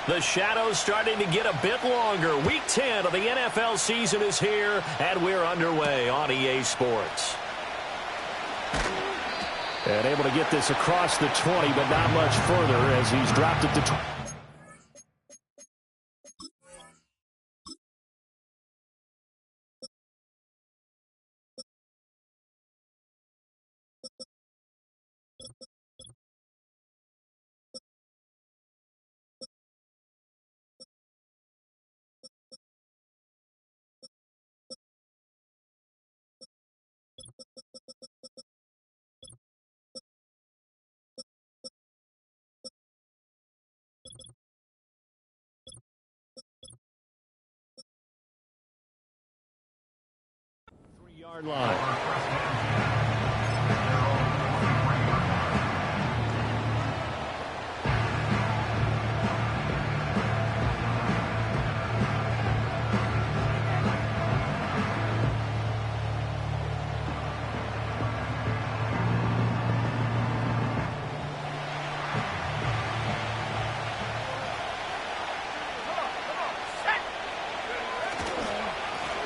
The shadow's starting to get a bit longer. Week 10 of the NFL season is here, and we're underway on EA Sports. And able to get this across the 20, but not much further as he's dropped it to 20. Yard line.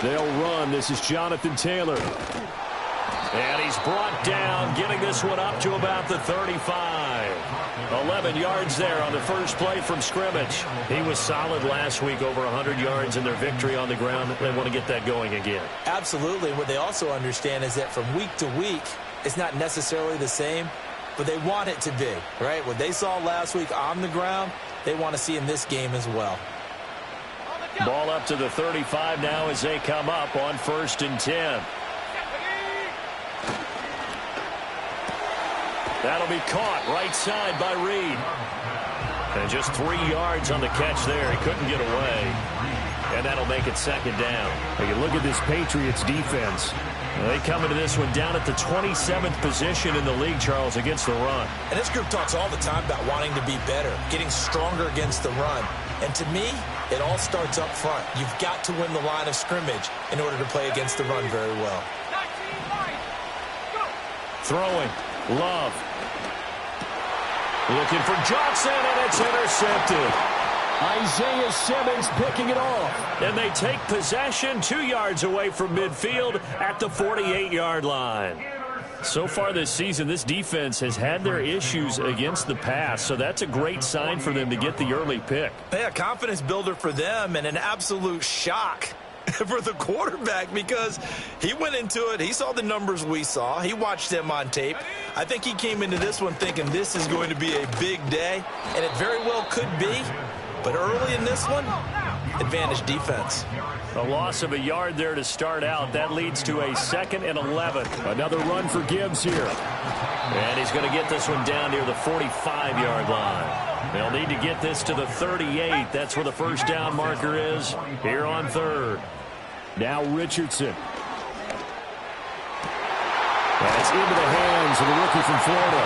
They'll run. This is Jonathan Taylor. And he's brought down, getting this one up to about the 35. 11 yards there on the first play from scrimmage. He was solid last week, over 100 yards in their victory on the ground. They want to get that going again. Absolutely. What they also understand is that from week to week, it's not necessarily the same, but they want it to be, right? What they saw last week on the ground, they want to see in this game as well. Ball up to the 35 now as they come up on 1st and 10. That'll be caught right side by Reed. And just 3 yards on the catch there. He couldn't get away. And that'll make it 2nd down. You look at this Patriots defense. They come into this one down at the 27th position in the league, Charles, against the run. And this group talks all the time about wanting to be better, getting stronger against the run. And to me, it all starts up front. You've got to win the line of scrimmage in order to play against the run very well. Throwing. Love. Looking for Johnson, and it's intercepted. Isaiah Simmons picking it off. And they take possession 2 yards away from midfield at the 48-yard line. So far this season, this defense has had their issues against the pass, so that's a great sign for them to get the early pick. Yeah, confidence builder for them and an absolute shock for the quarterback because he went into it. He saw the numbers we saw. He watched them on tape. I think he came into this one thinking this is going to be a big day, and it very well could be. But early in this one, advantage defense. A loss of a yard there to start out. That leads to a 2nd and 11. Another run for Gibbs here. And he's going to get this one down near the 45-yard line. They'll need to get this to the 38. That's where the first down marker is here on 3rd. Now Richardson. That's into the hands of the rookie from Florida.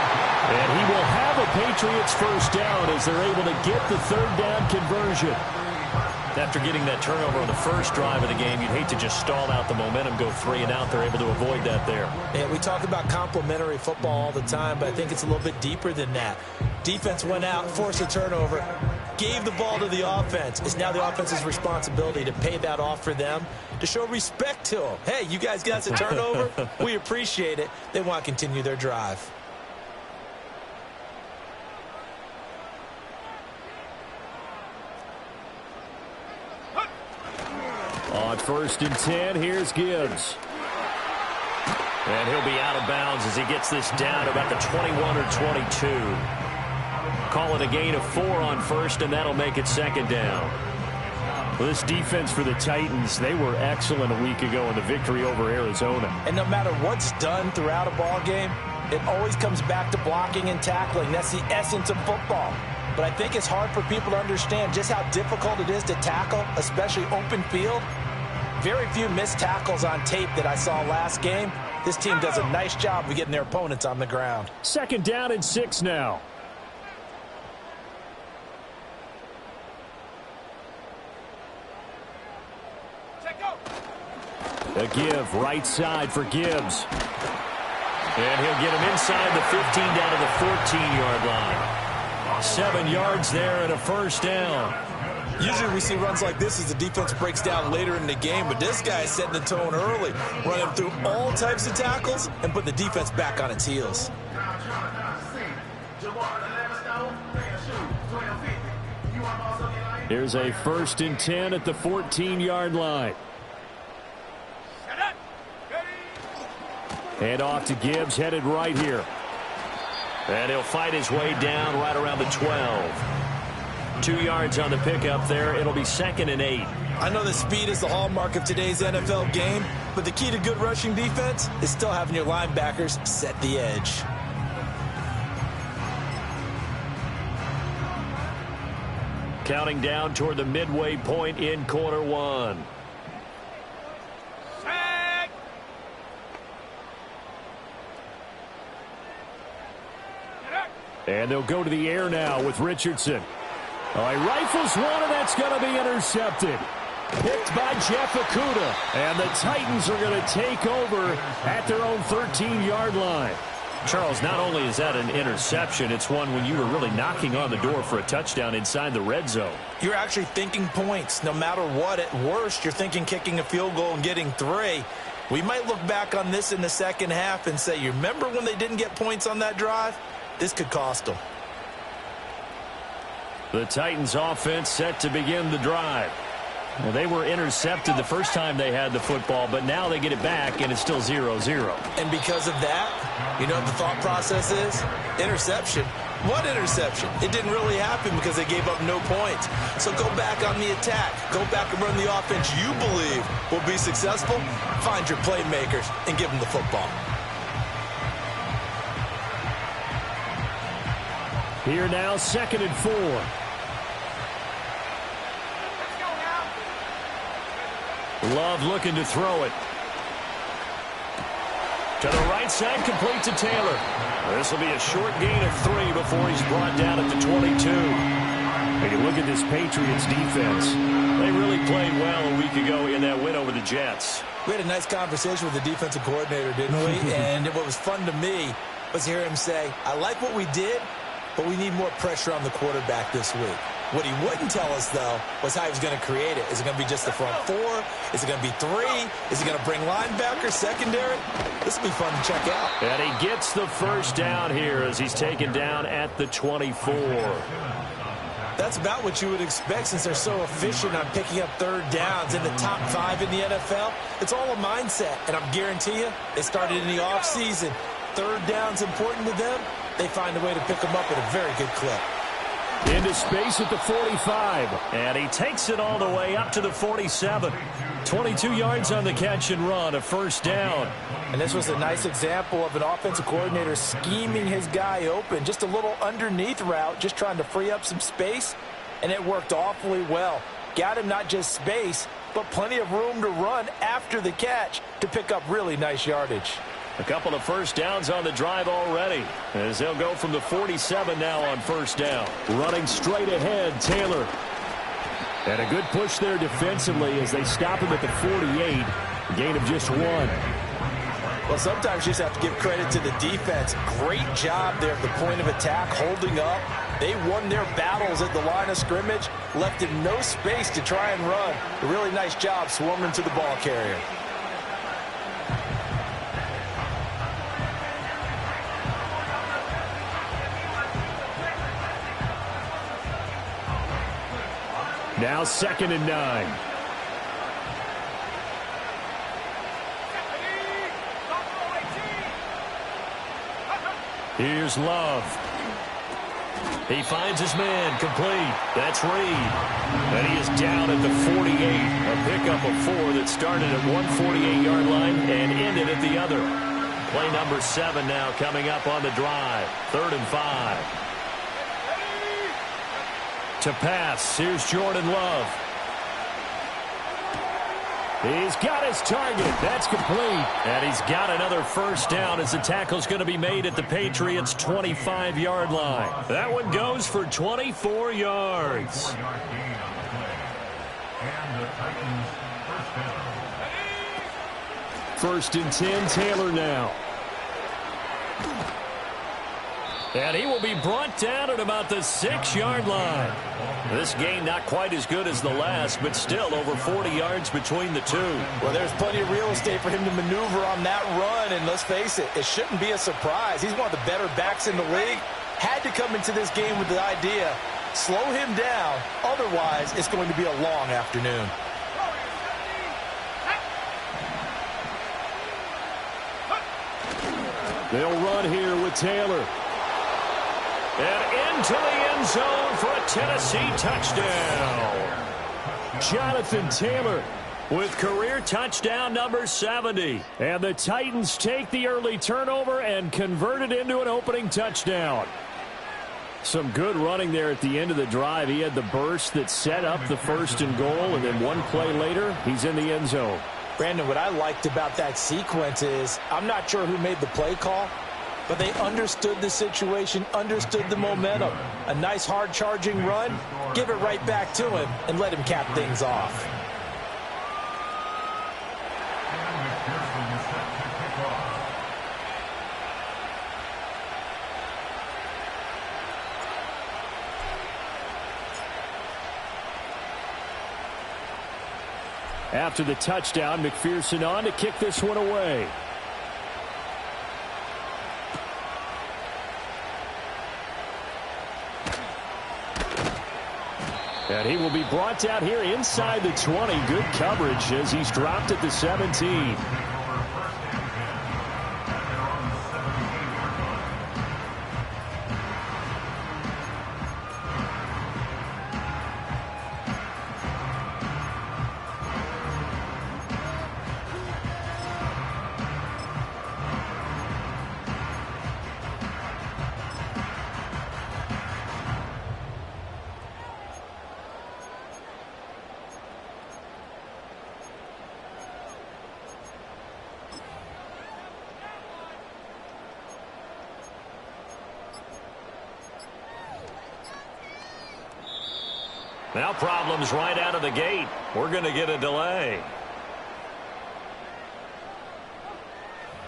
And he will have a Patriots first down as they're able to get the 3rd down conversion. After getting that turnover on the first drive of the game, you'd hate to just stall out the momentum, go 3 and out. They're able to avoid that there. Yeah, we talk about complementary football all the time, but I think it's a little bit deeper than that. Defense went out, forced a turnover, gave the ball to the offense. It's now the offense's responsibility to pay that off for them, to show respect to them. Hey, you guys got us a turnover? We appreciate it. They want to continue their drive. On 1st and 10, here's Gibbs. And he'll be out of bounds as he gets this down about the 21 or 22. Call it a gain of 4 on 1st, and that'll make it 2nd down. Well, this defense for the Titans, they were excellent a week ago in the victory over Arizona. And no matter what's done throughout a ball game, it always comes back to blocking and tackling. That's the essence of football. But I think it's hard for people to understand just how difficult it is to tackle, especially open field. Very few missed tackles on tape that I saw last game. This team does a nice job of getting their opponents on the ground. 2nd down and 6 now. A give right side for Gibbs. And he'll get him inside the 15 down to the 14-yard line. 7 yards there and a first down. Usually we see runs like this as the defense breaks down later in the game, but this guy is setting the tone early, running through all types of tackles and put the defense back on its heels. Here's a 1st and 10 at the 14-yard line. Hand off to Gibbs, headed right here. And he'll fight his way down right around the 12. 2 yards on the pickup there. It'll be 2nd and 8. I know that speed is the hallmark of today's NFL game, but the key to good rushing defense is still having your linebackers set the edge. Counting down toward the midway point in quarter one. And they'll go to the air now with Richardson. Oh, he rifles one, and that's going to be intercepted. Picked by Jeff Okudah. And the Titans are going to take over at their own 13-yard line. Charles, not only is that an interception, it's one when you were really knocking on the door for a touchdown inside the red zone. You're actually thinking points. No matter what, at worst, you're thinking kicking a field goal and getting 3. We might look back on this in the second half and say, you remember when they didn't get points on that drive? This could cost them. The Titans offense set to begin the drive. Well, they were intercepted the first time they had the football, but now they get it back, and it's still 0-0. And because of that, you know what the thought process is? Interception. What interception? It didn't really happen because they gave up no points. So go back on the attack. Go back and run the offense you believe will be successful. Find your playmakers and give them the football. Here now, 2nd and 4. Love looking to throw it. To the right side, complete to Taylor. This will be a short gain of 3 before he's brought down at the 22. And you look at this Patriots defense. They really played well a week ago in that win over the Jets. We had a nice conversation with the defensive coordinator, didn't we? And what was fun to me was hear him say, I like what we did, but we need more pressure on the quarterback this week. What he wouldn't tell us, though, was how he was going to create it. Is it going to be just the front 4? Is it going to be 3? Is he going to bring linebackers, secondary? This will be fun to check out. And he gets the first down here as he's taken down at the 24. That's about what you would expect since they're so efficient on picking up 3rd downs in the top 5 in the NFL. It's all a mindset, and I guarantee you, it started in the offseason. 3rd down's important to them. They find a way to pick them up at a very good clip. Into space at the 45. And he takes it all the way up to the 47. 22 yards on the catch and run, a first down. And this was a nice example of an offensive coordinator scheming his guy open. Just a little underneath route, just trying to free up some space. And it worked awfully well. Got him not just space, but plenty of room to run after the catch to pick up really nice yardage. A couple of first downs on the drive already, as they'll go from the 47 now on first down. Running straight ahead, Taylor. And a good push there defensively as they stop him at the 48. A gain of just 1. Well, sometimes you just have to give credit to the defense. Great job there at the point of attack, holding up. They won their battles at the line of scrimmage, left him no space to try and run. A really nice job swarming to the ball carrier. Now 2nd and 9. Here's Love. He finds his man, complete. That's Reed. And he is down at the 48. A pickup of 4 that started at 148-yard line and ended at the other. Play number 7 now coming up on the drive. 3rd and 5. To pass, here's Jordan Love. He's got his target. That's complete. And he's got another first down as the tackle's going to be made at the Patriots' 25-yard line. That one goes for 24 yards. First and 10, Taylor now. And he will be brought down at about the 6-yard line. This game not quite as good as the last, but still over 40 yards between the two. Well, there's plenty of real estate for him to maneuver on that run, and let's face it, it shouldn't be a surprise. He's one of the better backs in the league. Had to come into this game with the idea, slow him down, otherwise it's going to be a long afternoon. They'll run here with Taylor. And into the end zone for a Tennessee touchdown. Jonathan Taylor with career touchdown number 70. And the Titans take the early turnover and convert it into an opening touchdown. Some good running there at the end of the drive. He had the burst that set up the 1st and goal, and then one play later, he's in the end zone. Brandon, what I liked about that sequence is, I'm not sure who made the play call, but they understood the situation, understood the momentum. A nice hard-charging run, give it right back to him, and let him cap things off. After the touchdown, McPherson on to kick this one away. And he will be brought down here inside the 20. Good coverage as he's dropped at the 17. Now problems right out of the gate. We're going to get a delay.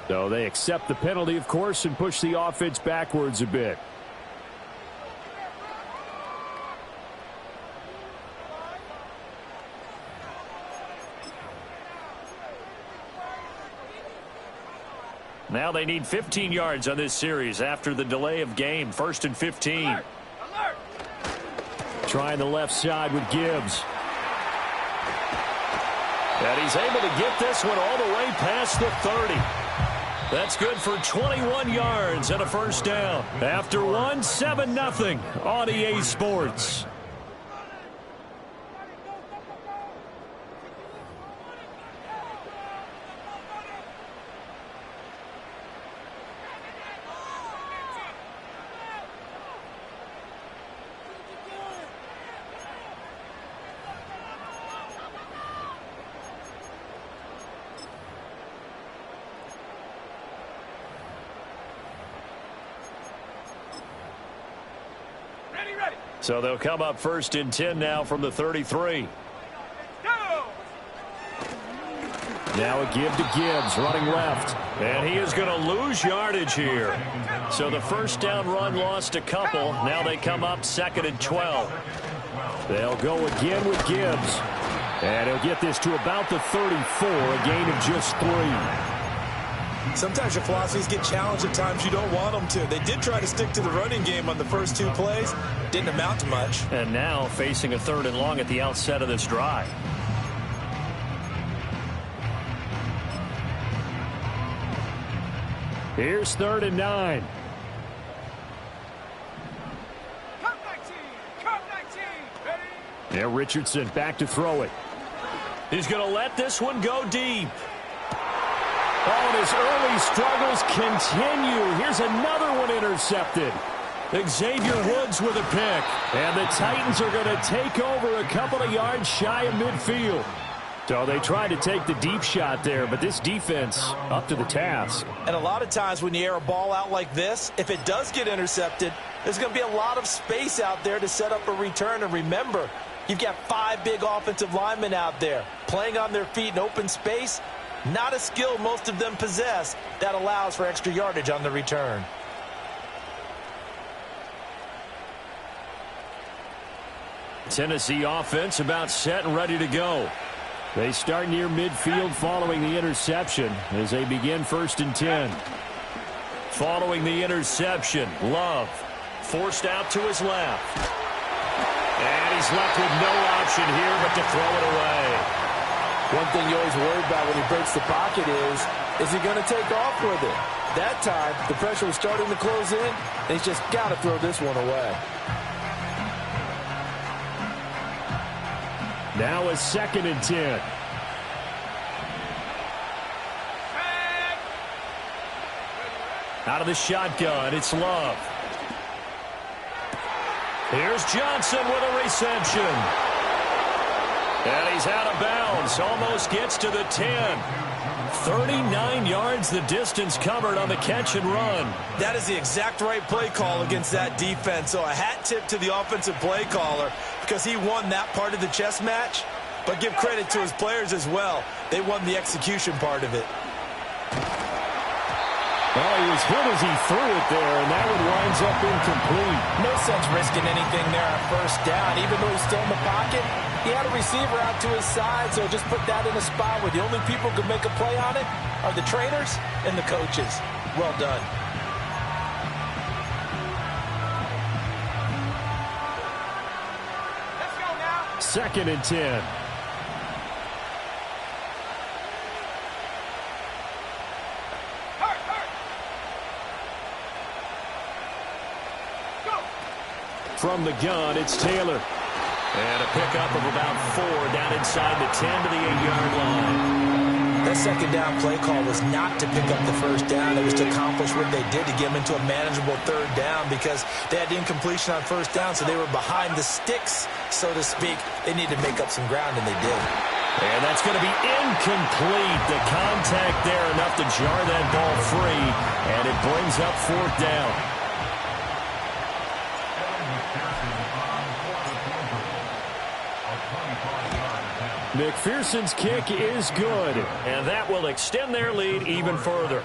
So they accept the penalty, of course, and push the offense backwards a bit. Now they need 15 yards on this series after the delay of game. 1st and 15. Trying the left side with Gibbs. And he's able to get this one all the way past the 30. That's good for 21 yards and a first down. After one, 7-0 on EA Sports. So they'll come up 1st and 10 now from the 33. Now a give to Gibbs, running left. And he is going to lose yardage here. So the first down run lost a couple. Now they come up 2nd and 12. They'll go again with Gibbs. And he'll get this to about the 34, a gain of just 3. Sometimes your philosophies get challenged at times you don't want them to. They did try to stick to the running game on the first 2 plays. Didn't amount to much. And now facing a 3rd and long at the outset of this drive. Here's 3rd and 9. Now Richardson back to throw it. He's going to let this one go deep. Oh, and his early struggles continue. Here's another one intercepted. Xavier Woods with a pick. And the Titans are going to take over a couple of yards shy of midfield. So they tried to take the deep shot there, but this defense up to the task. And a lot of times when you air a ball out like this, if it does get intercepted, there's going to be a lot of space out there to set up a return. And remember, you've got 5 big offensive linemen out there playing on their feet in open space. Not a skill most of them possess that allows for extra yardage on the return. Tennessee offense about set and ready to go. They start near midfield following the interception as they begin 1st and 10. Following the interception, Love forced out to his left. And he's left with no option here but to throw it away. One thing you always worry about when he breaks the pocket is he going to take off with it? That time, the pressure was starting to close in, and he's just got to throw this one away. Now a 2nd and 10. Out of the shotgun, it's Love. Here's Johnson with a reception. And he's out of bounds. Almost gets to the 10. 39 yards the distance covered on the catch and run. That is the exact right play call against that defense. So a hat tip to the offensive play caller because he won that part of the chess match. But give credit to his players as well. They won the execution part of it. Well, he was hit as he threw it there, and that one winds up incomplete. No sense risking anything there on 1st down. Even though he's still in the pocket, he had a receiver out to his side, so just put that in a spot where the only people who can make a play on it are the trainers and the coaches. Well done. Let's go now. 2nd and 10. From the gun, it's Taylor. And a pickup of about 4 down inside the 10 to the 8-yard line. That 2nd down play call was not to pick up the 1st down. It was to accomplish what they did to get them into a manageable 3rd down because they had incompletion on 1st down, so they were behind the sticks, so to speak. They needed to make up some ground, and they did. And that's going to be incomplete. The contact there enough to jar that ball free, and it brings up 4th down. McPherson's kick is good, and that will extend their lead even further.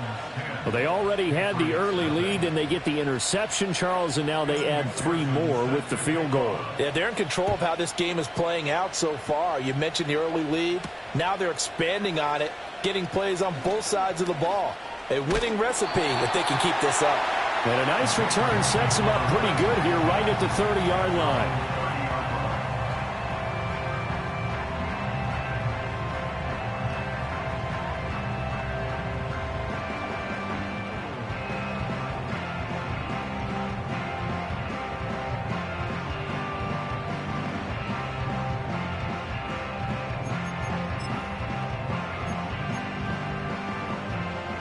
Well, they already had the early lead, and they get the interception, Charles, and now they add 3 more with the field goal. Yeah, they're in control of how this game is playing out so far. You mentioned the early lead. Now they're expanding on it, getting plays on both sides of the ball. A winning recipe if they can keep this up. And a nice return sets them up pretty good here right at the 30-yard line.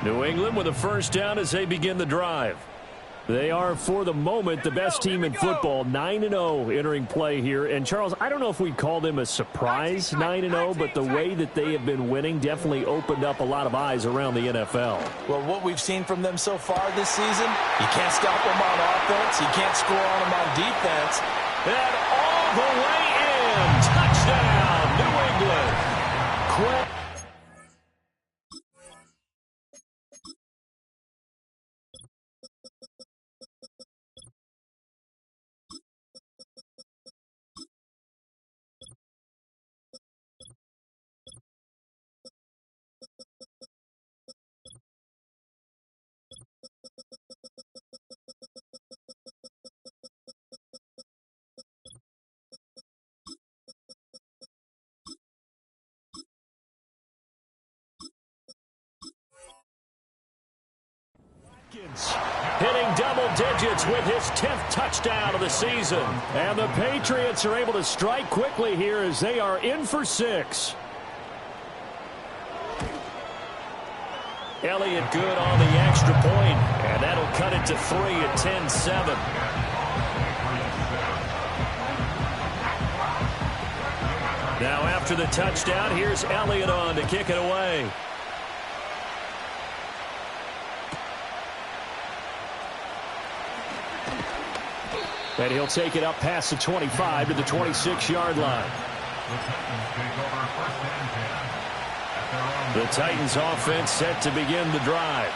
New England with a 1st down as they begin the drive. They are, for the moment, the best team in football, 9-0 entering play here. And, Charles, I don't know if we'd call them a surprise 9-0, but the way that they have been winning definitely opened up a lot of eyes around the NFL. Well, what we've seen from them so far this season, you can't stop them on offense, you can't score on them on defense. And all the way in, touchdown, New England. Hitting double digits with his 10th touchdown of the season. And the Patriots are able to strike quickly here as they are in for 6. Elliott good on the extra point, and that'll cut it to 3 at 10-7. Now after the touchdown, here's Elliott on to kick it away. And he'll take it up past the 25 to the 26-yard line. The Titans offense set to begin the drive.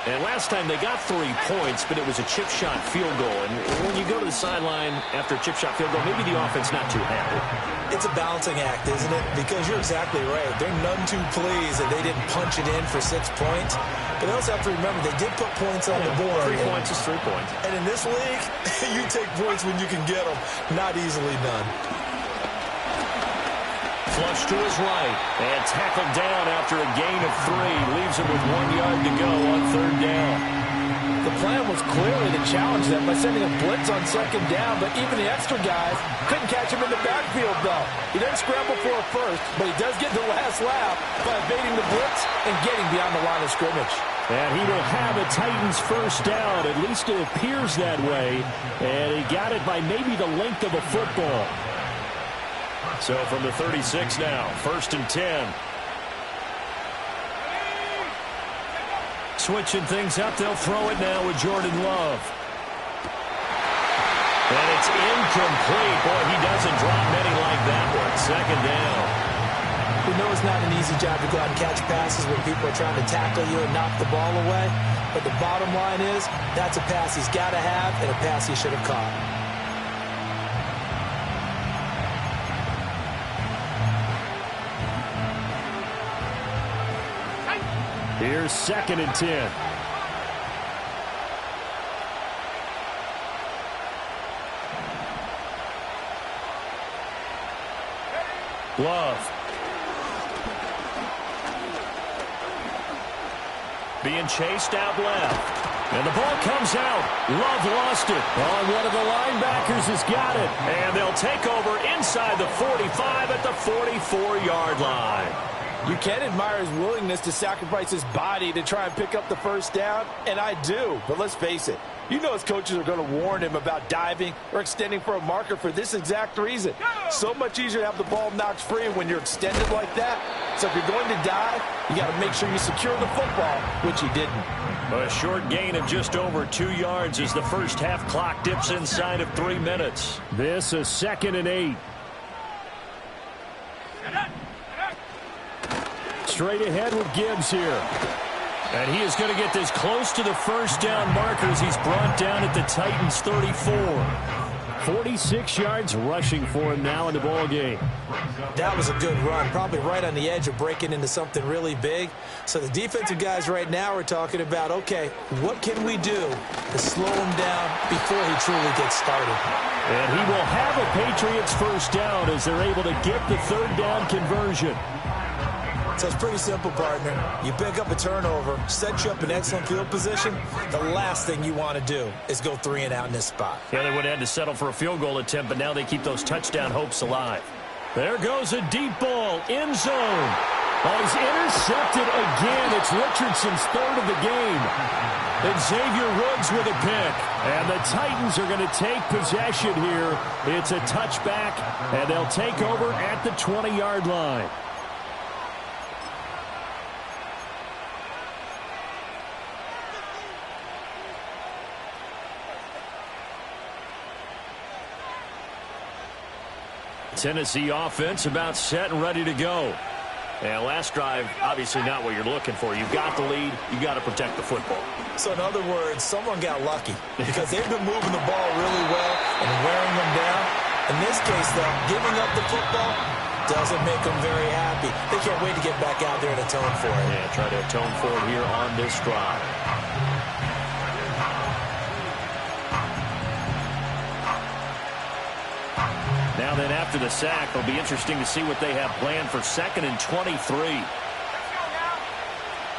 And last time they got 3 points, but it was a chip shot field goal. And when you go to the sideline after a chip shot field goal, maybe the offense not too happy. It's a balancing act, isn't it? Because you're exactly right. They're none too pleased that they didn't punch it in for 6 points. But they also have to remember they did put points on the board. 3 points is 3 points. And in this league, you take points when you can get them. Not easily done. Flush to his right, and tackled down after a gain of 3. Leaves him with 1 yard to go on 3rd down. The plan was clearly to challenge them by sending a blitz on 2nd down, but even the extra guys couldn't catch him in the backfield, though. He doesn't scramble for a first, but he does get the last lap by evading the blitz and getting beyond the line of scrimmage. And he will have a Titans first down. At least it appears that way. And he got it by maybe the length of a football. So from the 36 now, 1st and 10. Switching things up, they'll throw it now with Jordan Love. And it's incomplete. Boy, he doesn't drop many like that one. 2nd down. We know it's not an easy job to go out and catch passes when people are trying to tackle you and knock the ball away. But the bottom line is, that's a pass he's got to have and a pass he should have caught. Here's 2nd and 10. Love. Being chased out left. And the ball comes out. Love lost it. On one of the linebackers has got it. And they'll take over inside the 45 at the 44-yard line. You can admire his willingness to sacrifice his body to try and pick up the first down, and I do. But let's face it, you know his coaches are going to warn him about diving or extending for a marker for this exact reason. So much easier to have the ball knocked free when you're extended like that. So if you're going to dive, you got to make sure you secure the football, which he didn't. A short gain of just over 2 yards as the first half clock dips inside of 3 minutes. This is 2nd and 8. Straight ahead with Gibbs here. And he is going to get this close to the first down marker as he's brought down at the Titans 34. 46 yards rushing for him now in the ball game. That was a good run, probably right on the edge of breaking into something really big. So the defensive guys right now are talking about, okay, what can we do to slow him down before he truly gets started? And he will have a Patriots first down as they're able to get the 3rd down conversion. So it's pretty simple, partner. You pick up a turnover, set you up in excellent field position. The last thing you want to do is go 3 and out in this spot. Yeah, they would have had to settle for a field goal attempt, but now they keep those touchdown hopes alive. There goes a deep ball, end zone. Oh, he's intercepted again. It's Richardson's 3rd of the game. And Xavier Woods with a pick. And the Titans are going to take possession here. It's a touchback, and they'll take over at the 20-yard line. Tennessee offense about set and ready to go. And last drive, obviously not what you're looking for. You've got the lead. You've got to protect the football. So in other words, someone got lucky because they've been moving the ball really well and wearing them down. In this case, though, giving up the football doesn't make them very happy. They can't wait to get back out there and atone for it. Yeah, try to atone for it here on this drive. Now then, after the sack, it'll be interesting to see what they have planned for 2nd and 23.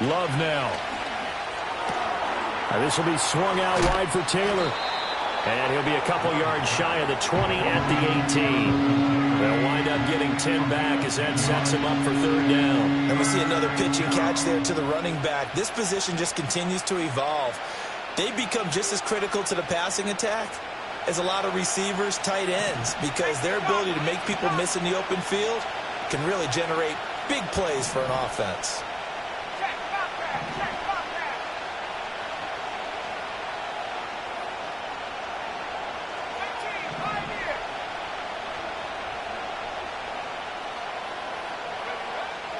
Love now. This will be swung out wide for Taylor. And he'll be a couple yards shy of the 20 at the 18. They'll wind up getting 10 back as that sets him up for 3rd down. And we see another pitch and catch there to the running back. This position just continues to evolve. They become just as critical to the passing attack as a lot of receivers, tight ends, because their ability to make people miss in the open field can really generate big plays for an offense.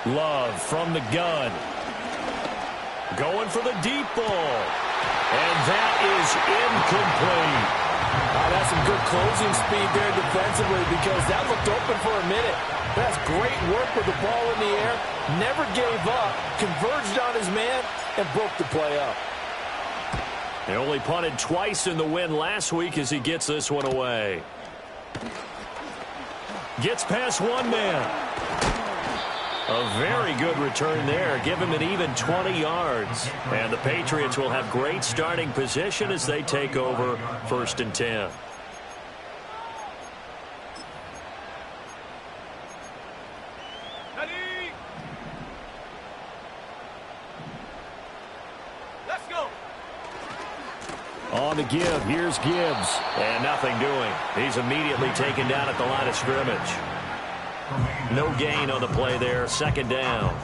Love from the gun. going for the deep ball. And that is incomplete. That's some good closing speed there defensively because that looked open for a minute. That's great work with the ball in the air. Never gave up, converged on his man, and broke the play up. He only punted twice in the win last week as he gets this one away. Gets past one man. A very good return there. Give him an even 20 yards. And the Patriots will have great starting position as they take over 1st and 10. On the give, here's Gibbs. And nothing doing. He's immediately taken down at the line of scrimmage. No gain on the play there, 2nd down.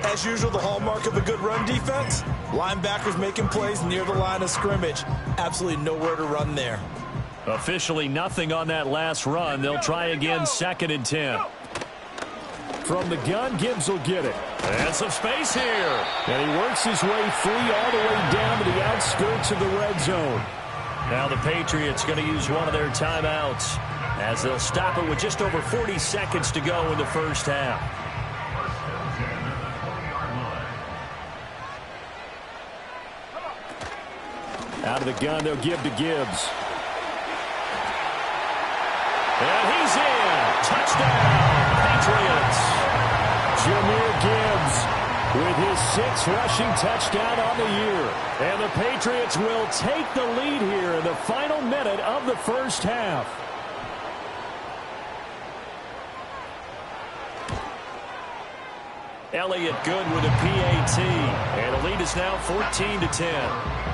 As usual, the hallmark of a good run defense, linebackers making plays near the line of scrimmage. Absolutely nowhere to run there. Officially nothing on that last run. They'll try again, 2nd and 10. From the gun, Gibbs will get it. And some space here. And he works his way free all the way down to the outskirts of the red zone. Now the Patriots going to use one of their timeouts as they'll stop it with just over 40 seconds to go in the first half. Out of the gun, they'll give to Gibbs. And he's in. Touchdown, Patriots. Jahmyr Gibbs with his 6th rushing touchdown on the year. And the Patriots will take the lead here in the final minute of the first half. Elliott good with a PAT. And the lead is now 14-10.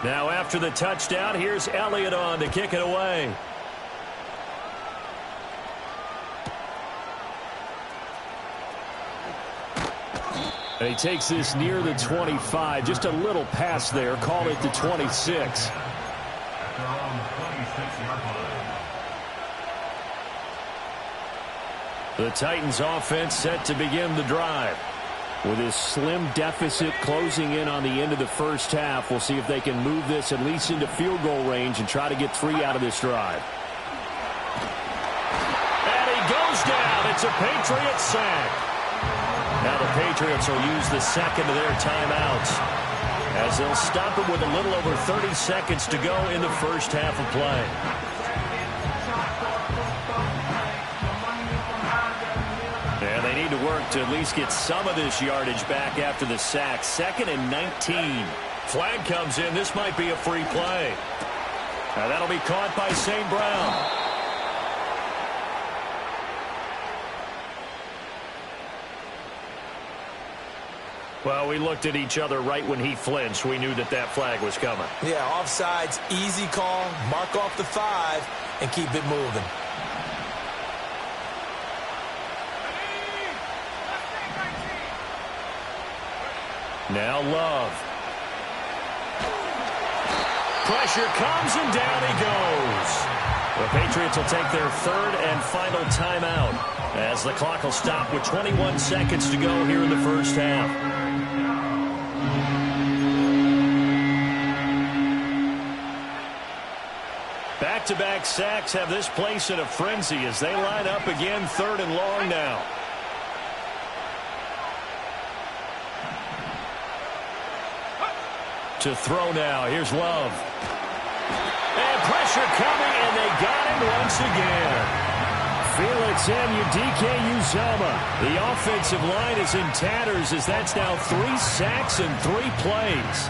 Now after the touchdown, here's Elliott on to kick it away. And he takes this near the 25. Just a little pass there. Call it the 26. The Titans offense set to begin the drive. With his slim deficit closing in on the end of the first half, we'll see if they can move this at least into field goal range and try to get 3 out of this drive. And he goes down. It's a Patriot sack. Now the Patriots will use the second of their timeouts as they'll stop it with a little over 30 seconds to go in the first half of play. And they need to work to at least get some of this yardage back after the sack. 2nd and 19. Flag comes in. This might be a free play. Now that'll be caught by St. Brown. Well, we looked at each other right when he flinched. We knew that that flag was coming. Yeah, offsides, easy call. Mark off the 5 and keep it moving. Now Love. Pressure comes and down he goes. The Patriots will take their 3rd and final timeout as the clock will stop with 21 seconds to go here in the first half. Back-to-back sacks have this place in a frenzy as they line up again 3rd and long now. To throw now. Here's Love. And pressure coming, and they got him once again. Felix and Udike Uzama. The offensive line is in tatters as that's now 3 sacks and 3 plays.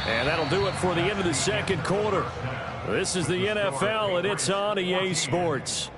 And that'll do it for the end of the 2nd quarter. This is the NFL, and it's on EA Sports.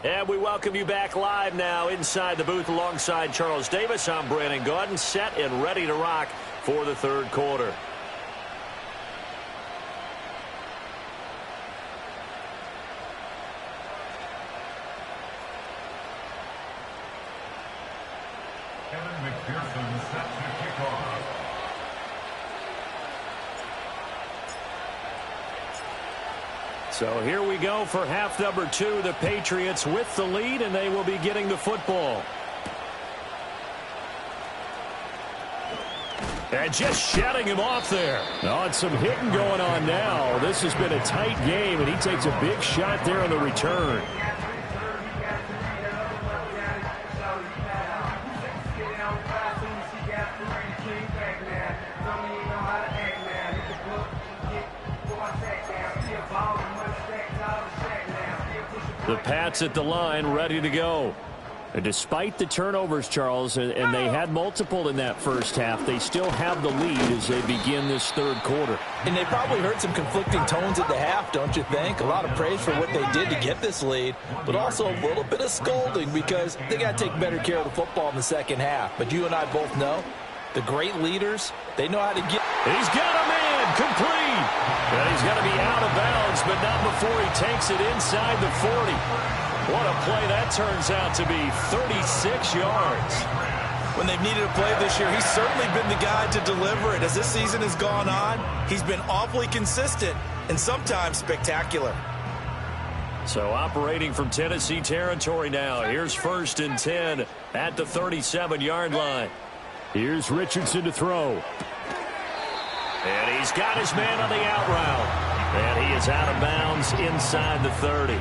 And we welcome you back live now inside the booth alongside Charles Davis. I'm Brandon Gaudin, set and ready to rock for the third quarter. So here we go for half number 2. The Patriots with the lead, and they will be getting the football. And just shutting him off there. Oh, and some hitting going on now. This has been a tight game, and he takes a big shot there on the return. The Pats at the line, ready to go. And despite the turnovers, Charles, and they had multiple in that first half, they still have the lead as they begin this third quarter. And they probably heard some conflicting tones at the half, don't you think? A lot of praise for what they did to get this lead, but also a little bit of scolding because they got to take better care of the football in the second half. But you and I both know the great leaders, they know how to get. He's got a man complete. And he's going to be out of bounds, but not before he takes it inside the 40. What a play that turns out to be, 36 yards. When they've needed a play this year, he's certainly been the guy to deliver it. As this season has gone on, he's been awfully consistent and sometimes spectacular. So operating from Tennessee territory now. Here's 1st and 10 at the 37-yard line. Here's Richardson to throw. And he's got his man on the out route. And he is out of bounds inside the 30.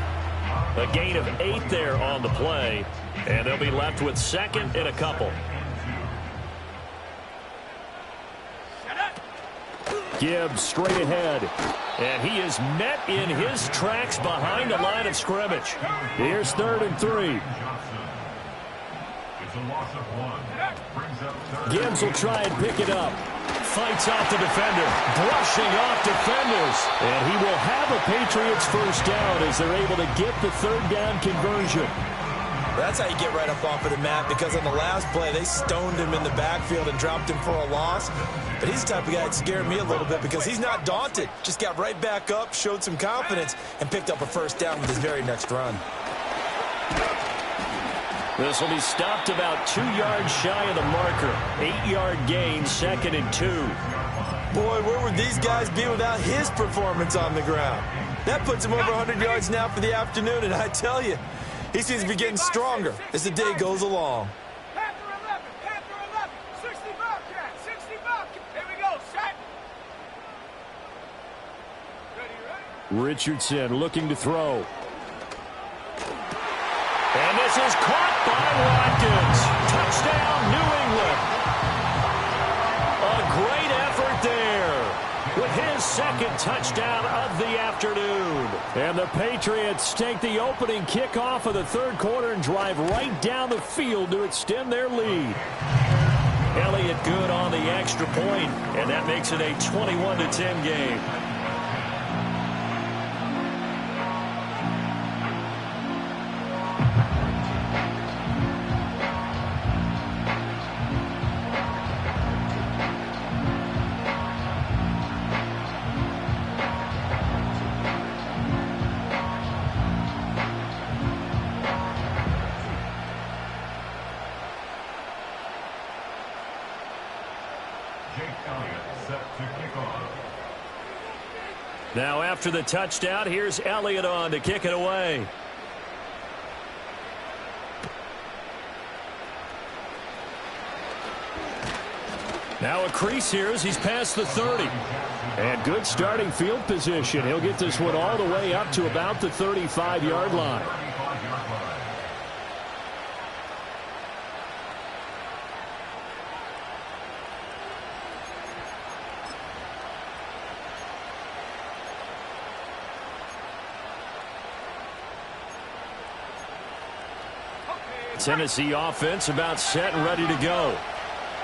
A gain of 8 there on the play. And they'll be left with 2nd and a couple. Gibbs straight ahead. And he is met in his tracks behind the line of scrimmage. Here's 3rd and 3. Gibbs will try and pick it up. Fights off the defender. Brushing off defenders. And he will have a Patriots first down as they're able to get the 3rd down conversion. That's how you get right up off of the mat, because on the last play, they stoned him in the backfield and dropped him for a loss. But he's the type of guy that scared me a little bit because he's not daunted. Just got right back up, showed some confidence, and picked up a first down with his very next run. This will be stopped about 2 yards shy of the marker. 8-yard gain, 2nd and 2. Boy, where would these guys be without his performance on the ground? That puts him over 100 yards now for the afternoon, and I tell you, he seems to be getting stronger as the day goes along. Panther 11, 60 Bobcat, 60 Bobcat. Here we go, set. Ready? Richardson looking to throw. And this is caught by Watkins. Touchdown, New England. A great effort there with his 2nd touchdown of the afternoon. And the Patriots take the opening kickoff of the 3rd quarter and drive right down the field to extend their lead. Elliott good on the extra point, and that makes it a 21-10 game. Now after the touchdown, here's Elliott on to kick it away. Now a crease here as he's past the 30. And good starting field position. He'll get this one all the way up to about the 35-yard line. Tennessee offense about set and ready to go.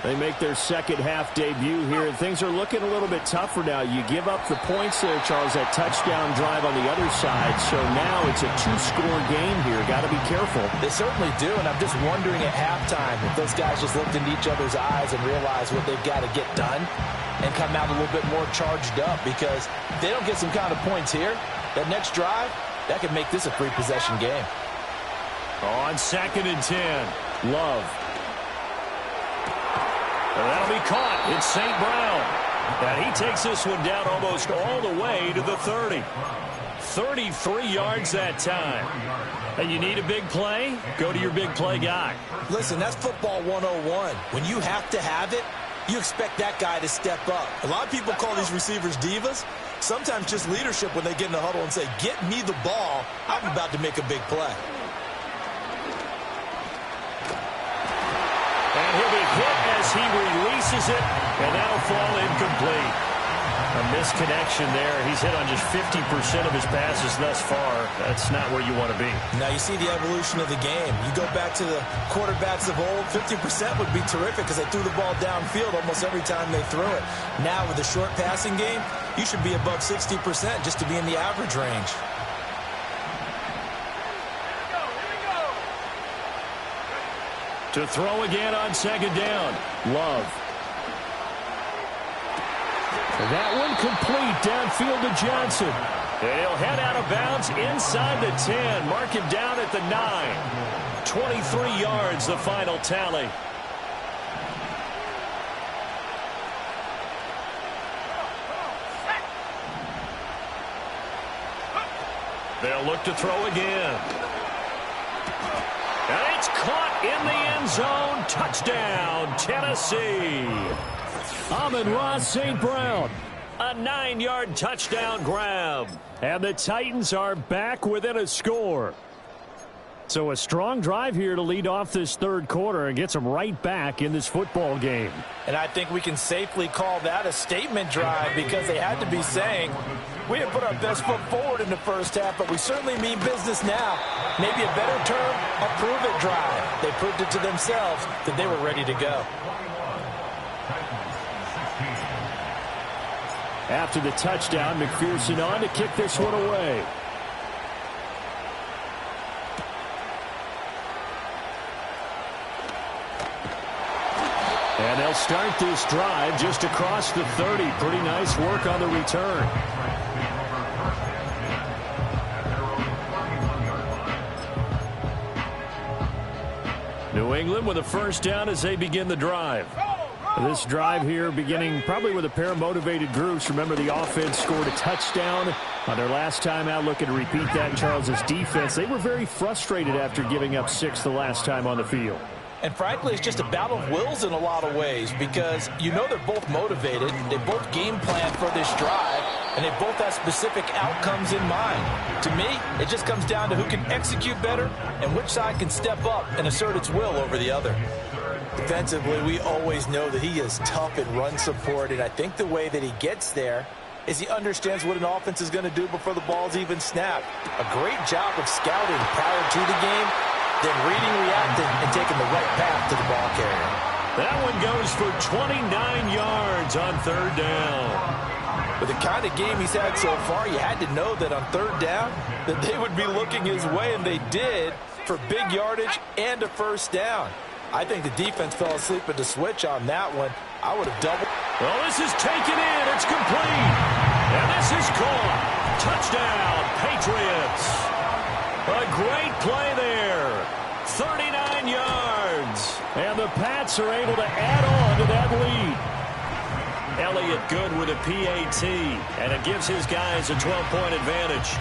They make their second half debut here, and things are looking a little bit tougher now. You give up the points there, Charles, that touchdown drive on the other side. So now it's a two-score game here. Got to be careful. They certainly do, and I'm just wondering at halftime if those guys just looked into each other's eyes and realized what they've got to get done and come out a little bit more charged up, because if they don't get some kind of points here, that next drive, that could make this a free-possession game. On 2nd and 10, Love. And that'll be caught. It's St. Brown. And he takes this one down almost all the way to the 30. 33 yards that time. And you need a big play? Go to your big play guy. Listen, that's football 101. When you have to have it, you expect that guy to step up. A lot of people call these receivers divas. Sometimes just leadership when they get in the huddle and say, get me the ball. I'm about to make a big play. And he'll be hit as he releases it, and that'll fall incomplete. A misconnection there. He's hit on just 50% of his passes thus far. That's not where you want to be. Now you see the evolution of the game. You go back to the quarterbacks of old, 50% would be terrific because they threw the ball downfield almost every time they threw it. Now with the short passing game, you should be above 60% just to be in the average range. To throw again on 2nd down. Love. And that one complete downfield to Johnson. And he'll head out of bounds inside the 10. Mark him down at the 9. 23 yards, the final tally. They'll look to throw again. And it's caught in the end zone. Touchdown, Tennessee. Amon-Ra St. Brown. A 9-yard touchdown grab. And the Titans are back within a score. So a strong drive here to lead off this third quarter and gets them right back in this football game. And I think we can safely call that a statement drive because they had to be saying, we didn't put our best foot forward in the first half, but we certainly mean business now. Maybe a better term, a prove-it drive. They proved it to themselves that they were ready to go. After the touchdown, McPherson on to kick this one away. And they'll start this drive just across the 30. Pretty nice work on the return. New England with a first down as they begin the drive. This drive here beginning probably with a pair of motivated groups. Remember, the offense scored a touchdown on their last time out. Looking to repeat that. Charles's defense, they were very frustrated after giving up 6 the last time on the field. And frankly, it's just a battle of wills in a lot of ways because you know they're both motivated. They both game plan for this drive, and they both have specific outcomes in mind. To me, it just comes down to who can execute better and which side can step up and assert its will over the other. Defensively, we always know that he is tough in run support, and I think the way that he gets there is he understands what an offense is going to do before the ball's even snapped. A great job of scouting prior to the game, then reading, reacting, and taking the right path to the ball carrier. That one goes for 29 yards on third down. With the kind of game he's had so far, you had to know that on third down that they would be looking his way, and they did, for big yardage and a first down. I think the defense fell asleep at the switch on that one. I would have doubled. Well, this is taken in. It's complete. And this is caught. Touchdown, Patriots. A great play there. 39 yards. And the Pats are able to add on to that lead. Elliott good with a PAT. And it gives his guys a 12-point advantage.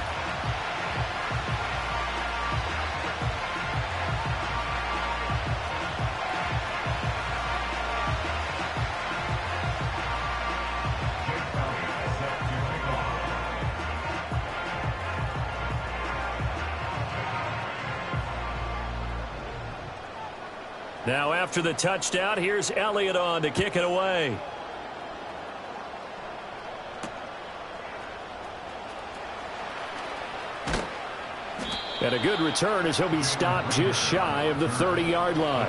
Now after the touchdown, here's Elliott on to kick it away. And a good return as he'll be stopped just shy of the 30-yard line.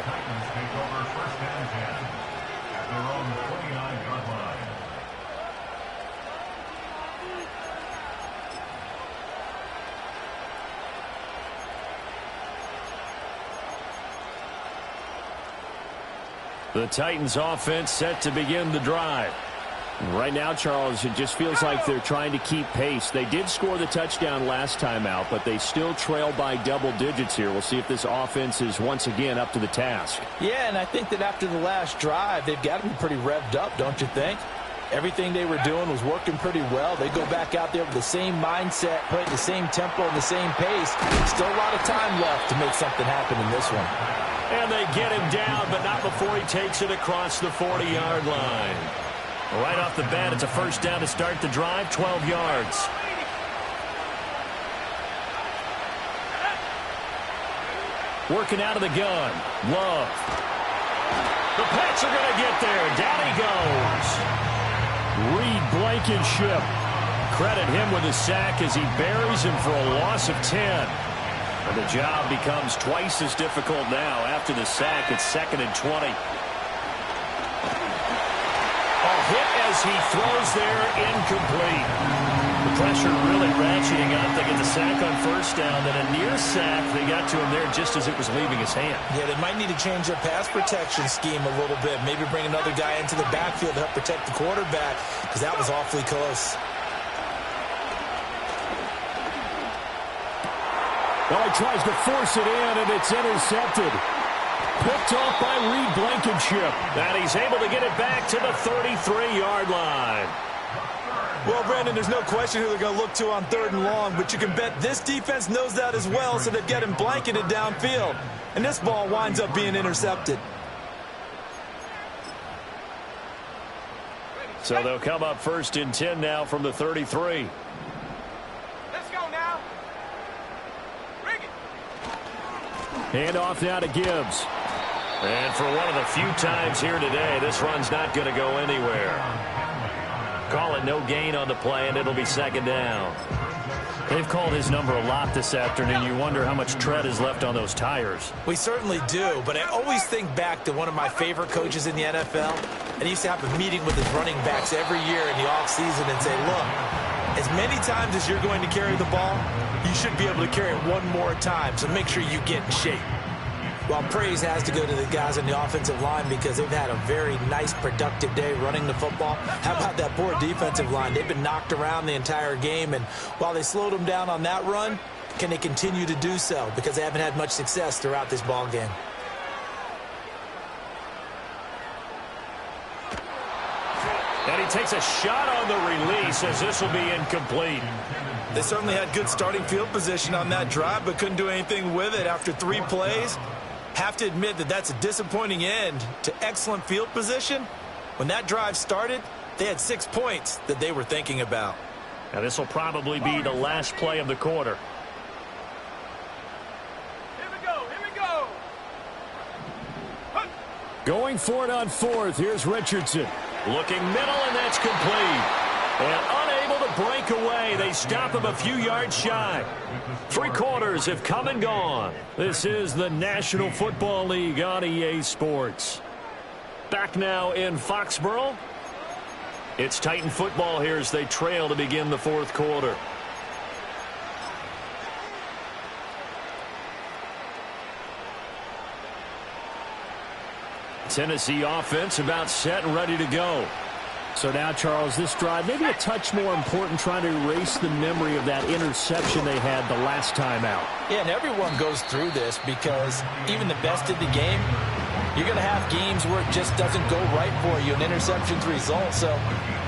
The Titans offense set to begin the drive. Right now, Charles, it just feels like they're trying to keep pace. They did score the touchdown last time out, but they still trail by double digits here. We'll see if this offense is once again up to the task. Yeah, and I think that after the last drive, they've got to be pretty revved up, don't you think? Everything they were doing was working pretty well. They go back out there with the same mindset, play at the same tempo and the same pace. Still a lot of time left to make something happen in this one. And they get him down, but not before he takes it across the 40-yard line. Right off the bat, it's a first down to start the drive, 12 yards. Working out of the gun. Love. The Pats are going to get there. Down he goes. Reed Blankenship. Credit him with a sack as he buries him for a loss of 10. And the job becomes twice as difficult now. After the sack, it's 2nd and 20. A hit as he throws there, incomplete. The pressure really ratcheting up. They get the sack on first down, then a near sack. They got to him there just as it was leaving his hand. Yeah, they might need to change their pass protection scheme a little bit. Maybe bring another guy into the backfield to help protect the quarterback, because that was awfully close. Well, he tries to force it in, and it's intercepted. Picked off by Reed Blankenship. And he's able to get it back to the 33-yard line. Well, Brandon, there's no question who they're going to look to on 3rd and long, but you can bet this defense knows that as well, so they've got him blanketed downfield. And this ball winds up being intercepted. So they'll come up 1st and 10 now from the 33. Let's go now. Bring it. Hand off now to Gibbs. And for one of the few times here today, this run's not going to go anywhere. Call it no gain on the play, and it'll be 2nd down. They've called his number a lot this afternoon. You wonder how much tread is left on those tires. We certainly do, but I always think back to one of my favorite coaches in the NFL. And he used to have a meeting with his running backs every year in the offseason and say, look, as many times as you're going to carry the ball, you should be able to carry it one more time, so make sure you get in shape. Well, praise has to go to the guys on the offensive line because they've had a very nice, productive day running the football. How about that poor defensive line? They've been knocked around the entire game, and while they slowed them down on that run, can they continue to do so? Because they haven't had much success throughout this ball game. And he takes a shot on the release as this will be incomplete. They certainly had good starting field position on that drive, but couldn't do anything with it after 3 plays. Have to admit that that's a disappointing end to excellent field position. When that drive started, they had 6 points that they were thinking about. Now this will probably be the last play of the quarter. Here we go. Here we go. Going for it on 4th. Here's Richardson. Looking middle, and that's complete. And unable to break away. They stop him a few yards shy. 3 quarters have come and gone. This is the National Football League on EA Sports. Back now in Foxborough. It's Titan football here as they trail to begin the 4th quarter. Tennessee offense about set and ready to go. So now, Charles, this drive maybe a touch more important, trying to erase the memory of that interception they had the last time out. Yeah, and everyone goes through this because even the best in the game, you're going to have games where it just doesn't go right for you, and interceptions result. So,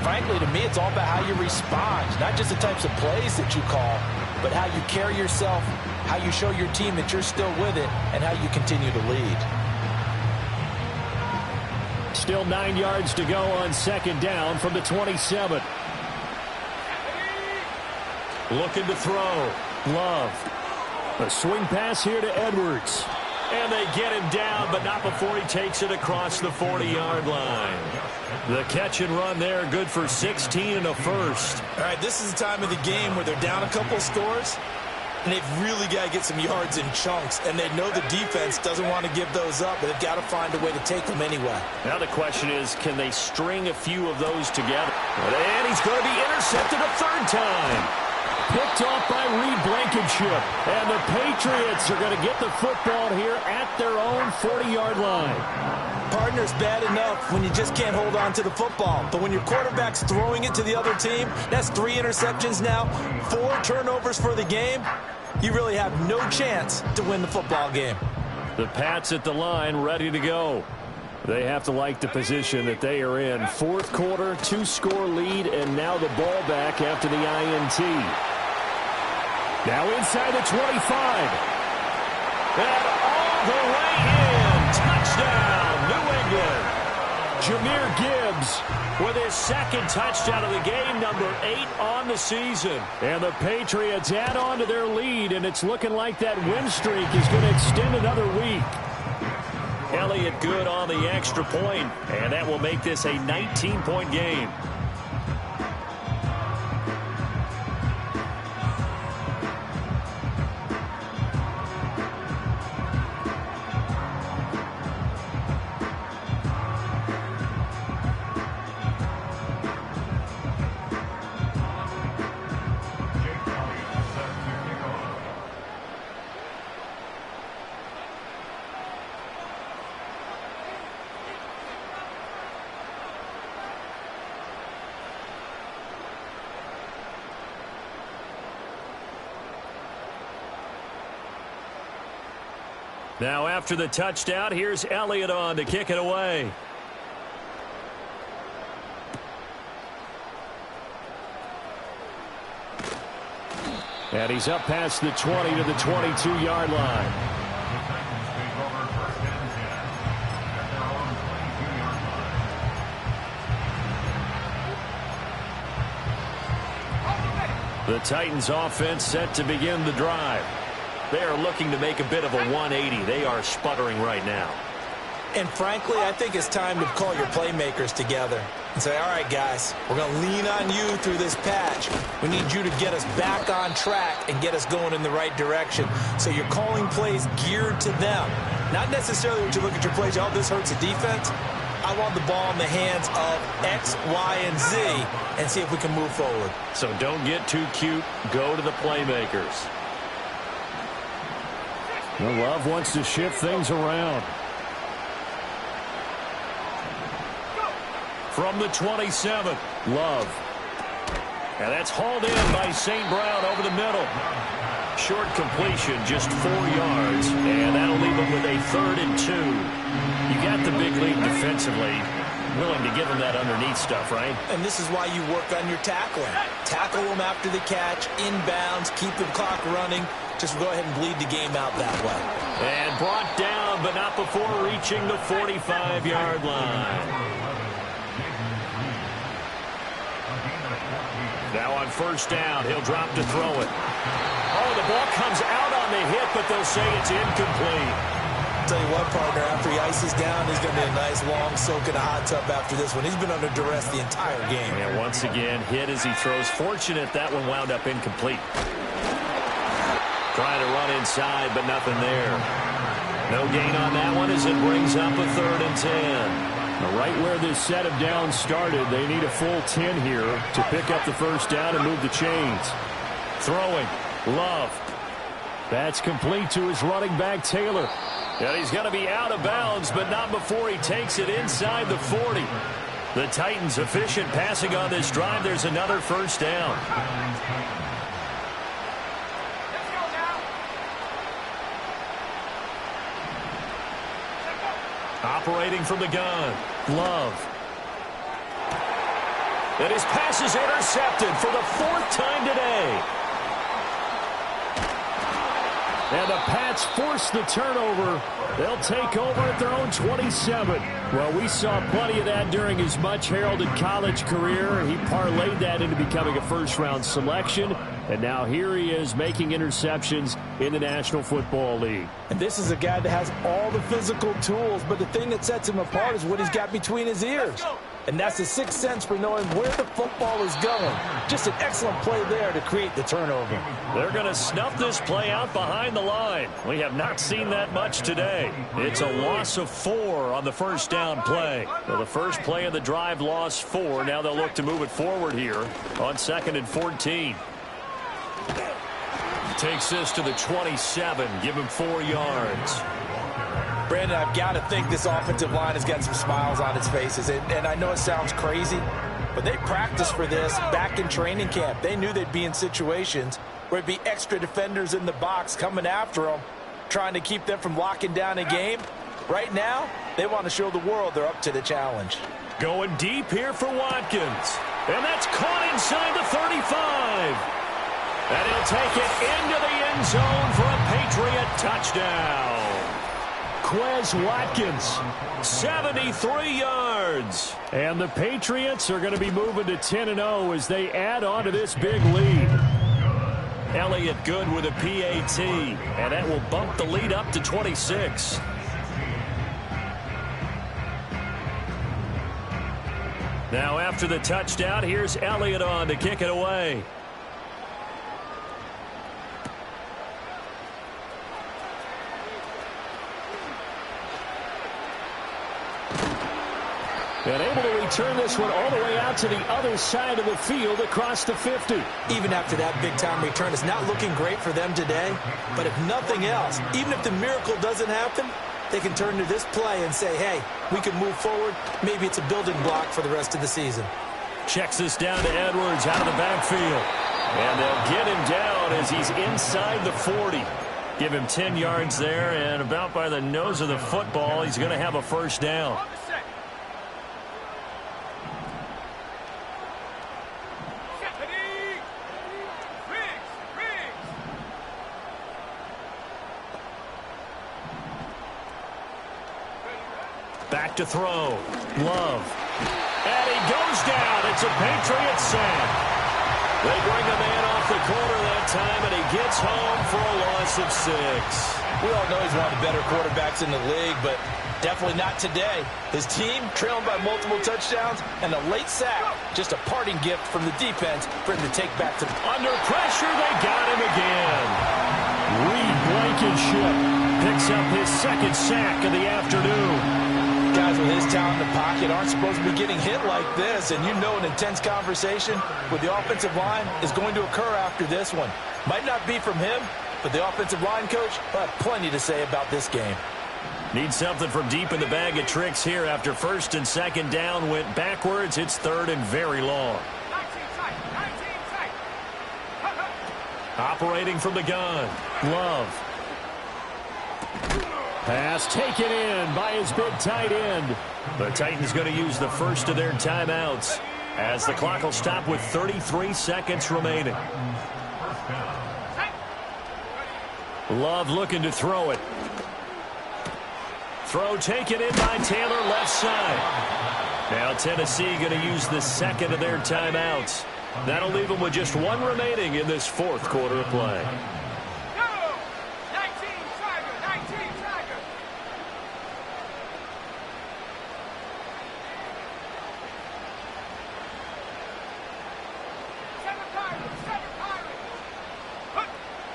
frankly, to me, it's all about how you respond, not just the types of plays that you call, but how you carry yourself, how you show your team that you're still with it, and how you continue to lead. Still 9 yards to go on 2nd down from the 27. Looking to throw. Love. A swing pass here to Edwards. And they get him down, but not before he takes it across the 40-yard line. The catch and run there, good for 16 and a first. All right, this is the time of the game where they're down a couple scores. And they've really got to get some yards in chunks, and they know the defense doesn't want to give those up, but they've got to find a way to take them anyway. Now the question is, can they string a few of those together? And he's going to be intercepted a third time. Picked off by Reed Blankenship. And the Patriots are going to get the football here at their own 40-yard line. Partner's bad enough when you just can't hold on to the football. But when your quarterback's throwing it to the other team, that's 3 interceptions now, 4 turnovers for the game. You really have no chance to win the football game. The Pats at the line, ready to go. They have to like the position that they are in. Fourth quarter, 2-score lead, and now the ball back after the INT. Now inside the 25. And all the way in. Touchdown, New England. Jahmyr Gibbs with his second touchdown of the game, number 8 on the season. And the Patriots add on to their lead, and it's looking like that win streak is going to extend another week. Elliott good on the extra point, and that will make this a 19-point game. Now after the touchdown, here's Elliott on to kick it away. And he's up past the 20 to the 22-yard line. The Titans offense set to begin the drive. They are looking to make a bit of a 180. They are sputtering right now. And frankly, I think it's time to call your playmakers together and say, all right, guys, we're going to lean on you through this patch. We need you to get us back on track and get us going in the right direction. So you're calling plays geared to them. Not necessarily when you look at your plays, oh, this hurts the defense. I want the ball in the hands of X, Y, and Z and see if we can move forward. So don't get too cute. Go to the playmakers. Well, Love wants to shift things around. From the 27, Love. And that's hauled in by St. Brown over the middle. Short completion, just 4 yards. And that'll leave them with a 3rd and 2. You got the big lead defensively. Willing to give them that underneath stuff, right? And this is why you work on your tackling. Tackle them after the catch, inbounds, keep the clock running. Just go ahead and bleed the game out that way. And brought down, but not before reaching the 45-yard line. Now on first down, he'll drop to throw it. Oh, the ball comes out on the hit, but they'll say it's incomplete. Tell you what, partner, after he ices down, he's going to be a nice long soak in a hot tub after this one. He's been under duress the entire game. And once again, hit as he throws. Fortunate that one wound up incomplete. Trying to run inside, but nothing there. No gain on that one as it brings up a 3rd and 10. Right where this set of downs started, they need a full 10 here to pick up the first down and move the chains. Throwing, Love. That's complete to his running back, Taylor. And he's going to be out of bounds, but not before he takes it inside the 40. The Titans efficient passing on this drive. There's another first down. Operating from the gun, Love. And his pass is intercepted for the 4th time today. And the Pats force the turnover. They'll take over at their own 27. Well, we saw plenty of that during his much-heralded college career. He parlayed that into becoming a first-round selection. And now here he is making interceptions in the National Football League. And this is a guy that has all the physical tools, but the thing that sets him apart is what he's got between his ears. And that's the sixth sense for knowing where the football is going. Just an excellent play there to create the turnover. They're going to snuff this play out behind the line. We have not seen that much today. It's a loss of 4 on the first down play. So the first play of the drive lost 4. Now they'll look to move it forward here on 2nd and 14. Takes this to the 27. Give him 4 yards. Brandon, I've got to think this offensive line has got some smiles on its faces. And I know it sounds crazy, but they practiced for this back in training camp. They knew they'd be in situations where it'd be extra defenders in the box coming after them, trying to keep them from locking down a game. Right now, they want to show the world they're up to the challenge. Going deep here for Watkins. And that's caught inside the 35. And he'll take it into the end zone for a Patriot touchdown. Quez Watkins, 73 yards. And the Patriots are going to be moving to 10-0 as they add on to this big lead. Elliott good with a PAT, and that will bump the lead up to 26. Now after the touchdown, here's Elliott on to kick it away. And able to return this one all the way out to the other side of the field across the 50. Even after that big-time return, it's not looking great for them today. But if nothing else, even if the miracle doesn't happen, they can turn to this play and say, hey, we can move forward. Maybe it's a building block for the rest of the season. Checks this down to Edwards out of the backfield. And they'll get him down as he's inside the 40. Give him 10 yards there, and about by the nose of the football, he's going to have a first down. Back to throw. Love. And he goes down. It's a Patriot sack. They bring a man off the corner that time, and he gets home for a loss of 6. We all know he's one of the better quarterbacks in the league, but definitely not today. His team trailing by multiple touchdowns, and a late sack. Just a parting gift from the defense for him to take back to the... Under pressure, they got him again. Reed Blankenship Picks up his second sack of the afternoon. Guys with his talent in the pocket aren't supposed to be getting hit like this, and you know an intense conversation with the offensive line is going to occur after this one. Might not be from him, but the offensive line coach will have plenty to say about this game. Need something from deep in the bag of tricks here after first and second down went backwards. It's third and very long. 19 tight. Operating from the gun. Love. Pass taken in by his big tight end. The Titans going to use the first of their timeouts as the clock will stop with 33 seconds remaining. Love looking to throw it. Throw taken in by Taylor, left side. Now Tennessee going to use the second of their timeouts. That'll leave them with just one remaining in this fourth quarter of play.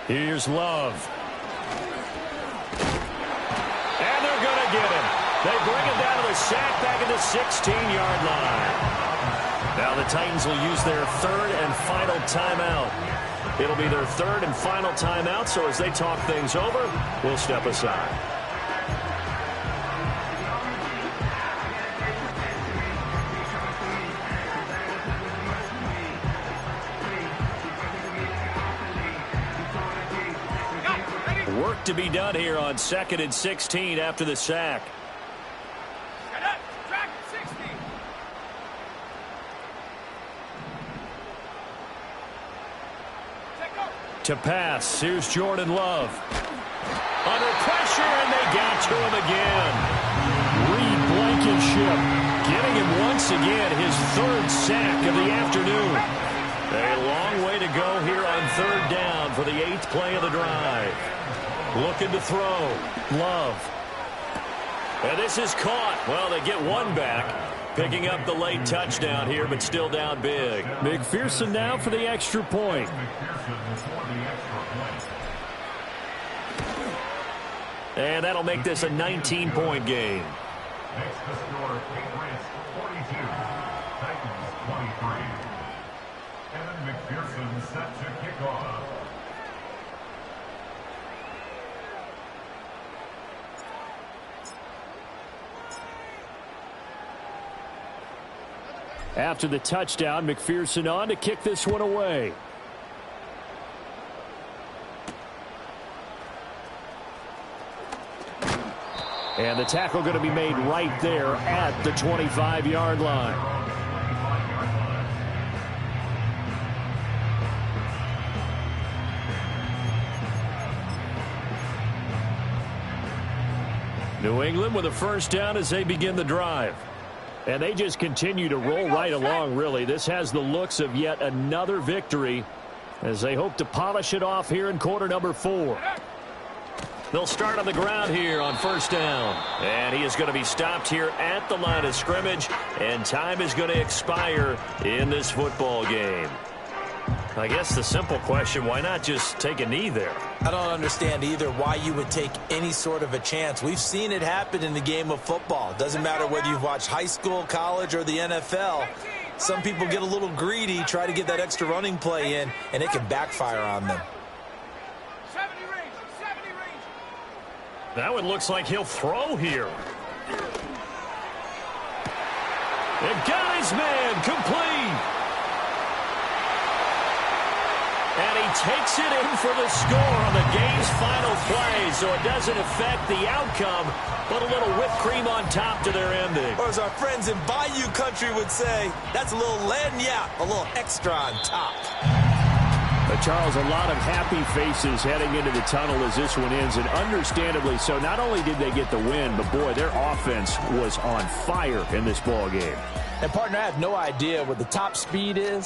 Here's Love. And they're going to get him. They bring him down to the sack back at the 16-yard line. Now the Titans will use their third and final timeout. It'll be their third and final timeout, so as they talk things over, we'll step aside. Work to be done here on 2nd and 16 after the sack. Get up, track 60. To pass, here's Jordan Love. Under pressure, and they got to him again. Reed Blankenship getting him once again his third sack of the afternoon. A long way to go here on third down for the 8th play of the drive. Looking to throw. Love. And this is caught. Well, they get one back. Picking up the late touchdown here, but still down big. McPherson now for the extra point. And that'll make this a 19-point game. Makes the score Patriots 42, Titans 23. Kevin McPherson set to kick off. After the touchdown, McPherson on to kick this one away. And the tackle going to be made right there at the 25-yard line. New England with a first down as they begin the drive. And they just continue to roll right along, really. This has the looks of yet another victory as they hope to polish it off here in quarter number 4. They'll start on the ground here on first down. And he is going to be stopped here at the line of scrimmage. And time is going to expire in this football game. I guess the simple question, why not just take a knee there? I don't understand either why you would take any sort of a chance. We've seen it happen in the game of football. Doesn't matter whether you've watched high school, college, or the NFL. Some people get a little greedy, try to get that extra running play in, and it can backfire on them. 70 range, 70 range. That one looks like he'll throw here. And got his man complete. And he takes it in for the score on the game's final play, so it doesn't affect the outcome, but a little whipped cream on top to their ending. Or as our friends in Bayou Country would say, that's a little lagniappe, a little extra on top. But Charles, a lot of happy faces heading into the tunnel as this one ends, and understandably so. Not only did they get the win, but boy, their offense was on fire in this ball game. And partner, I have no idea what the top speed is.